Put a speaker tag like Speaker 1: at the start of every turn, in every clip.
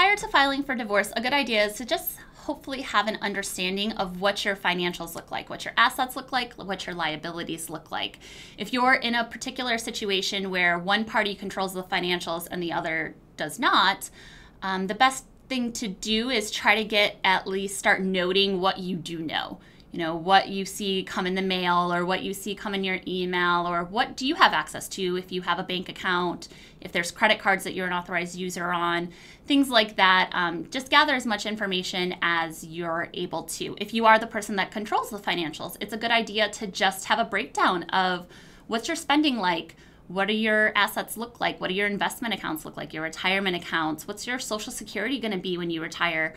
Speaker 1: Prior to filing for divorce, a good idea is to just hopefully have an understanding of what your financials look like, what your assets look like, what your liabilities look like. If you're in a particular situation where one party controls the financials and the other does not, the best thing to do is try to at least start noting what you do know. You know, what you see come in the mail or what you see come in your email, or what do you have access to if you have a bank account, if there's credit cards that you're an authorized user on, things like that. Just gather as much information as you're able to. If you are the person that controls the financials, it's a good idea to just have a breakdown of what's your spending like, what do your assets look like, what do your investment accounts look like, your retirement accounts, what's your Social Security going to be when you retire.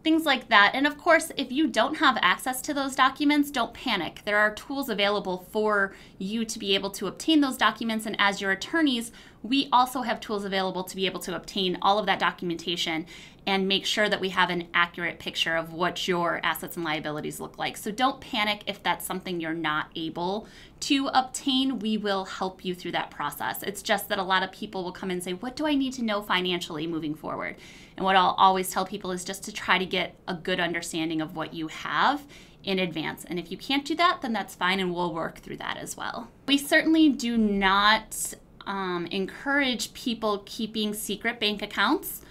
Speaker 1: Things like that. And of course, if you don't have access to those documents, don't panic. There are tools available for you to be able to obtain those documents. And as your attorneys, we also have tools available to be able to obtain all of that documentation and make sure that we have an accurate picture of what your assets and liabilities look like. So don't panic if that's something you're not able to obtain. We will help you through that process. It's just that a lot of people will come and say, what do I need to know financially moving forward? And what I'll always tell people is just to try to get a good understanding of what you have in advance. And if you can't do that, then that's fine, and we'll work through that as well. We certainly do not encourage people keeping secret bank accounts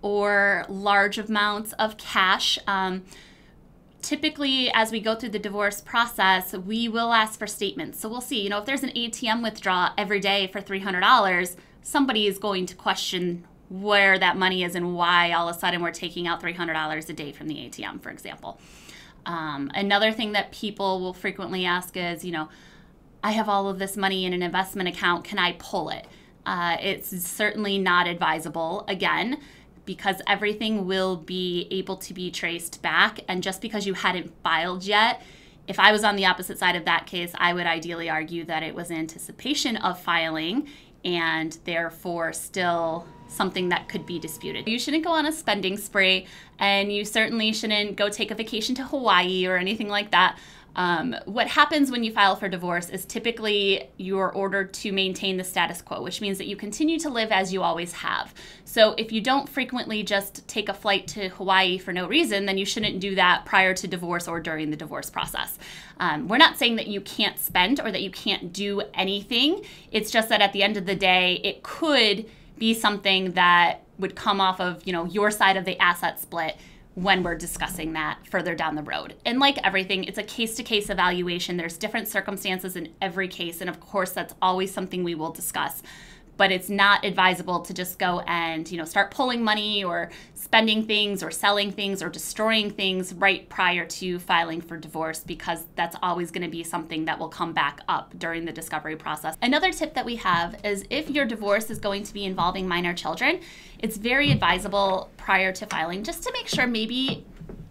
Speaker 1: or large amounts of cash. Typically, as we go through the divorce process, we will ask for statements. So we'll see, you know, if there's an ATM withdrawal every day for $300, somebody is going to question where that money is and why all of a sudden we're taking out $300 a day from the ATM, for example. Another thing that people will frequently ask is, you know, I have all of this money in an investment account, can I pull it? It's certainly not advisable, again, because everything will be able to be traced back. And just because you hadn't filed yet, if I was on the opposite side of that case, I would ideally argue that it was in anticipation of filing and therefore still something that could be disputed. You shouldn't go on a spending spree, and you certainly shouldn't go take a vacation to Hawaii or anything like that. What happens when you file for divorce is typically you're ordered to maintain the status quo, which means that you continue to live as you always have. So if you don't frequently just take a flight to Hawaii for no reason, then you shouldn't do that prior to divorce or during the divorce process. We're not saying that you can't spend or that you can't do anything. It's just that at the end of the day, it could be something that would come off of, you know, your side of the asset split when we're discussing that further down the road. And like everything, it's a case-to-case evaluation. There's different circumstances in every case, and of course that's always something we will discuss. But it's not advisable to just go and, you know, start pulling money or spending things or selling things or destroying things right prior to filing for divorce, because that's always going to be something that will come back up during the discovery process. Another tip that we have is if your divorce is going to be involving minor children, it's very advisable prior to filing just to make sure, maybe,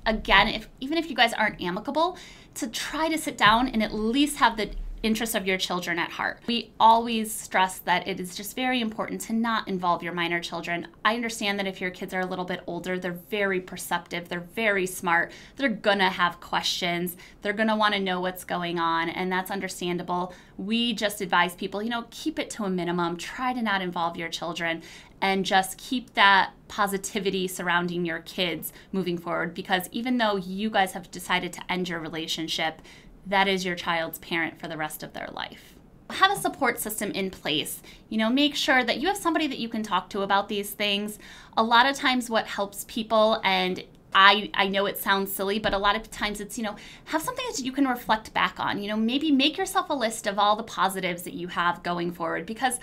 Speaker 1: again, even if you guys aren't amicable, to try to sit down and at least have the interests of your children at heart. We always stress that it is just very important to not involve your minor children. I understand that if your kids are a little bit older, they're very perceptive, they're very smart, they're gonna have questions, they're gonna wanna know what's going on, and that's understandable. We just advise people, you know, keep it to a minimum, try to not involve your children, and just keep that positivity surrounding your kids moving forward, because even though you guys have decided to end your relationship, that is your child's parent for the rest of their life. Have a support system in place. You know, make sure that you have somebody that you can talk to about these things. A lot of times what helps people, and I know it sounds silly, but a lot of times it's, you know, have something that you can reflect back on. You know, maybe make yourself a list of all the positives that you have going forward, because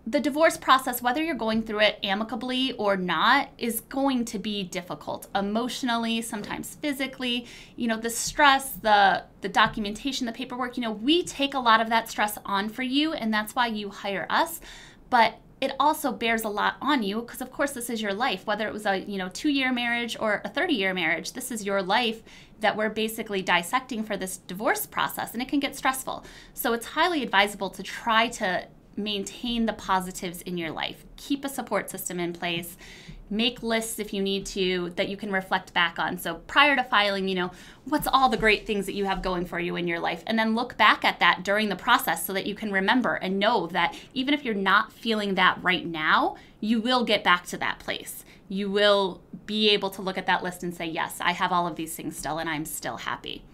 Speaker 1: the divorce process, whether you're going through it amicably or not, is going to be difficult emotionally, sometimes physically. You know, the stress, the documentation, the paperwork, you know, we take a lot of that stress on for you, and that's why you hire us. But it also bears a lot on you, because of course this is your life, whether it was a, you know, 2-year marriage or a 30-year marriage. This is your life that we're basically dissecting for this divorce process, and it can get stressful. So it's highly advisable to try to maintain the positives in your life. Keep a support system in place. Make lists if you need to that you can reflect back on. So prior to filing, what's all the great things that you have going for you in your life? And then look back at that during the process so that you can remember and know that even if you're not feeling that right now, you will get back to that place. You will be able to look at that list and say, yes, I have all of these things still and I'm still happy.